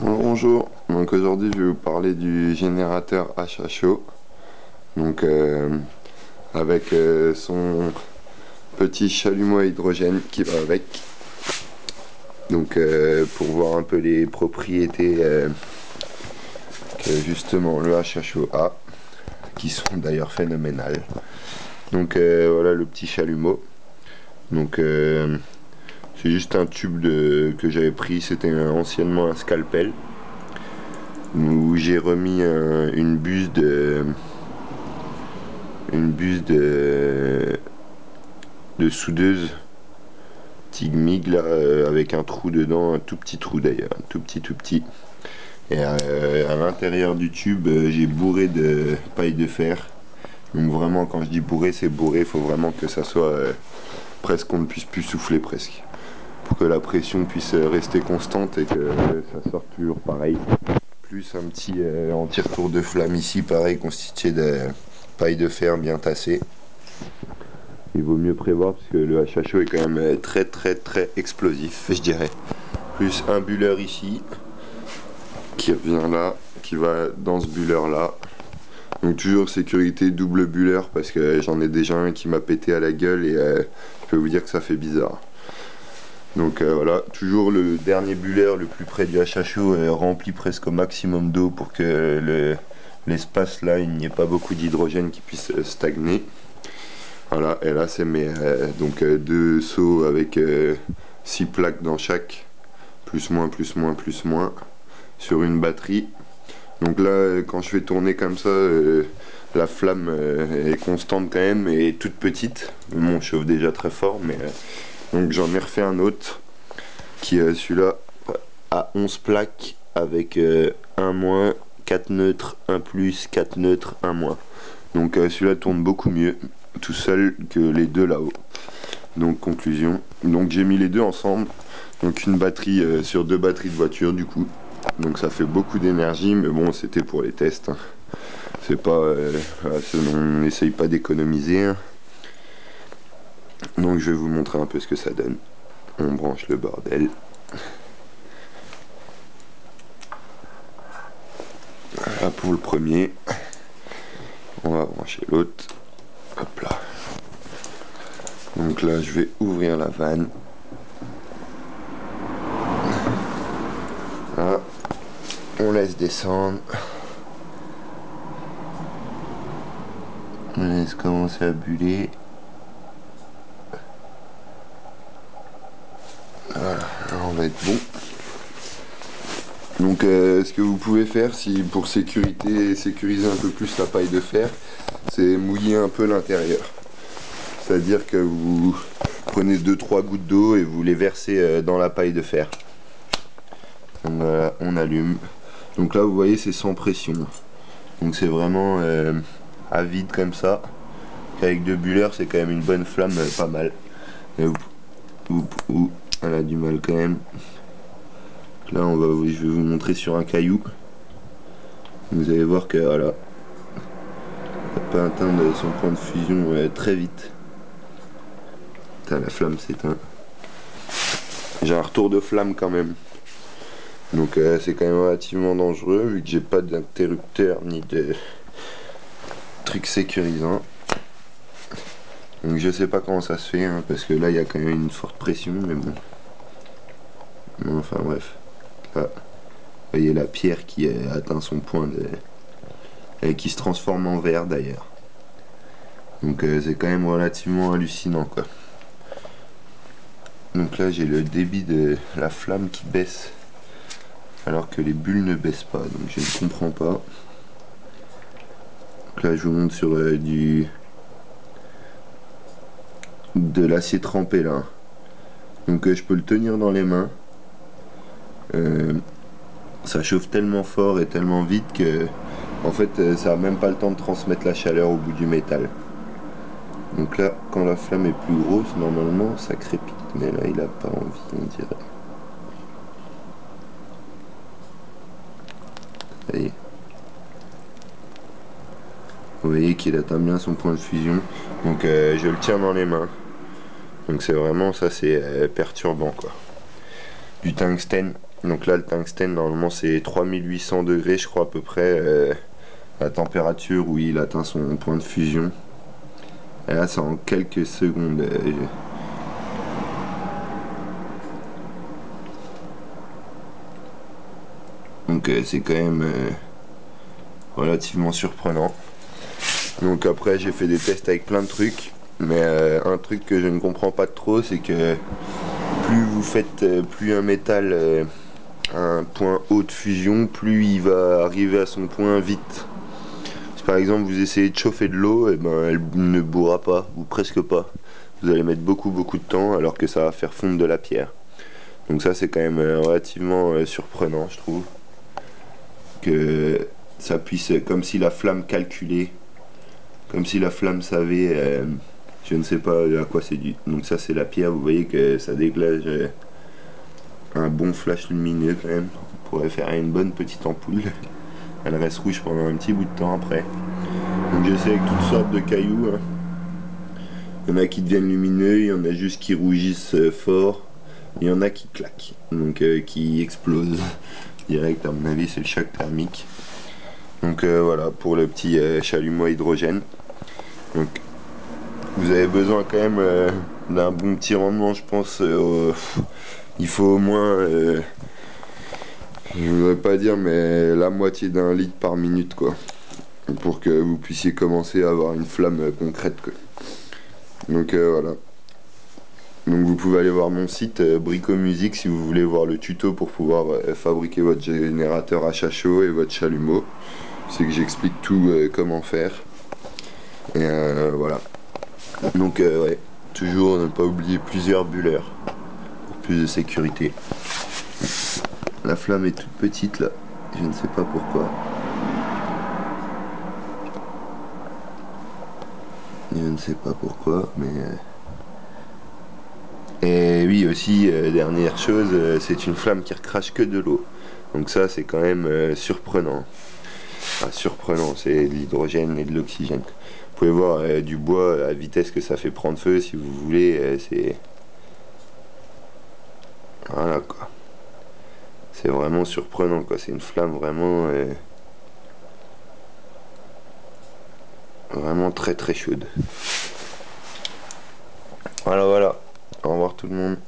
Bonjour, donc aujourd'hui je vais vous parler du générateur HHO, donc avec son petit chalumeau à hydrogène qui va avec, donc pour voir un peu les propriétés que justement le HHO a, qui sont d'ailleurs phénoménales. Donc voilà le petit chalumeau, donc c'est juste un tube que j'avais pris, c'était anciennement un scalpel, où j'ai remis une buse de soudeuse Tigmig là, avec un trou dedans, un tout petit trou d'ailleurs, un tout petit. Et à l'intérieur du tube, j'ai bourré de paille de fer. Donc vraiment, quand je dis bourré, c'est bourré. Il faut vraiment que ça soit presque qu'on ne puisse plus souffler presque, pour que la pression puisse rester constante et que ça sorte toujours pareil. Plus un petit anti-retour de flamme ici, pareil, constitué de paille de fer bien tassée. Il vaut mieux prévoir parce que le HHO est quand même très explosif, je dirais. Plus un bulleur ici qui revient là, qui va dans ce bulleur là. Donc toujours sécurité double bulleur parce que j'en ai déjà un qui m'a pété à la gueule et je peux vous dire que ça fait bizarre. Donc voilà, toujours le dernier bulleur le plus près du HHO est rempli presque au maximum d'eau pour que l'espace là, il n'y ait pas beaucoup d'hydrogène qui puisse stagner. Voilà, et là c'est mes deux seaux avec 6 plaques dans chaque, plus moins, sur une batterie. Donc là, quand je fais tourner comme ça, la flamme est constante quand même et toute petite. Bon, on chauffe déjà très fort, mais donc j'en ai refait un autre qui est celui-là à 11 plaques avec 1 moins, 4 neutres, 1 plus, 4 neutres, 1 moins. Donc celui-là tourne beaucoup mieux tout seul que les deux là-haut. Donc conclusion, donc j'ai mis les deux ensemble, donc une batterie sur deux batteries de voiture du coup, donc ça fait beaucoup d'énergie, mais bon c'était pour les tests, hein. C'est pas on n'essaye pas d'économiser, hein. Donc je vais vous montrer un peu ce que ça donne. On branche le bordel. Voilà pour le premier, on va brancher l'autre. Hop là. Donc là, je vais ouvrir la vanne. Là, on laisse descendre. On laisse commencer à buller. Voilà, là, on va être bon. Donc, ce que vous pouvez faire, si pour sécuriser un peu plus la paille de fer, c'est mouiller un peu l'intérieur. C'est-à-dire que vous prenez 2-3 gouttes d'eau et vous les versez dans la paille de fer. Donc voilà, on allume. Donc là vous voyez c'est sans pression. Donc c'est vraiment à vide comme ça. Avec deux bulleurs c'est quand même une bonne flamme, pas mal. Et elle a du mal quand même. Là je vais vous montrer sur un caillou. Vous allez voir que voilà, ça peut atteindre son point de fusion très vite. Putain, la flamme s'éteint. J'ai un retour de flamme quand même. Donc c'est quand même relativement dangereux vu que j'ai pas d'interrupteur ni de truc sécurisant. Donc je sais pas comment ça se fait, hein, parce que là il y a quand même une forte pression, mais bon. Enfin bref. Là, vous voyez la pierre qui atteint son point et qui se transforme en verre d'ailleurs. Donc c'est quand même relativement hallucinant quoi. Donc là j'ai le débit de la flamme qui baisse alors que les bulles ne baissent pas, donc je ne comprends pas. Donc là je vous montre sur de l'acier trempé là. Donc je peux le tenir dans les mains. Ça chauffe tellement fort et tellement vite que en fait ça a même pas le temps de transmettre la chaleur au bout du métal. Donc là quand la flamme est plus grosse normalement ça crépite, mais là il a pas envie on dirait. Allez. Vous voyez qu'il atteint bien son point de fusion. Donc je le tiens dans les mains. Donc c'est vraiment ça, c'est perturbant quoi. Du tungstène Donc là le tungstène normalement c'est 3800 degrés je crois à peu près, la température où il atteint son point de fusion. Et là c'est en quelques secondes. Donc c'est quand même relativement surprenant. Donc après j'ai fait des tests avec plein de trucs, mais un truc que je ne comprends pas trop, c'est que plus vous faites, plus un métal a un point haut de fusion, plus il va arriver à son point vite. Si par exemple vous essayez de chauffer de l'eau, et ben elle ne bourra pas, ou presque pas. Vous allez mettre beaucoup de temps alors que ça va faire fondre de la pierre. Donc ça c'est quand même relativement surprenant je trouve. Que ça puisse, comme si la flamme calculait, comme si la flamme savait, je ne sais pas à quoi c'est dû. Donc ça c'est la pierre, vous voyez que ça dégage un bon flash lumineux quand même. On pourrait faire une bonne petite ampoule. Elle reste rouge pendant un petit bout de temps après. Donc j'essaie avec toutes sortes de cailloux. Hein. Il y en a qui deviennent lumineux, il y en a juste qui rougissent fort. Il y en a qui claquent, donc qui explosent. Direct, à mon avis, c'est le choc thermique. Donc voilà pour le petit chalumeau à hydrogène. Donc vous avez besoin quand même d'un bon petit rendement, je pense. Il faut au moins, je voudrais pas dire, mais la moitié d'un litre par minute, quoi, pour que vous puissiez commencer à avoir une flamme concrète, quoi. Donc voilà. Donc vous pouvez aller voir mon site Brico Musique si vous voulez voir le tuto pour pouvoir fabriquer votre générateur à chaud et votre chalumeau. C'est que j'explique tout comment faire. Et voilà. Donc ouais, toujours ne pas oublier plusieurs bulleurs pour plus de sécurité. La flamme est toute petite là, je ne sais pas pourquoi. Je ne sais pas pourquoi, mais... Et oui aussi, dernière chose, c'est une flamme qui recrache que de l'eau. Donc ça c'est quand même surprenant. Enfin, surprenant, c'est de l'hydrogène et de l'oxygène. Vous pouvez voir du bois, la vitesse que ça fait prendre feu si vous voulez, c'est... Voilà quoi. C'est vraiment surprenant quoi, c'est une flamme vraiment... vraiment très chaude. Voilà. Au revoir tout le monde.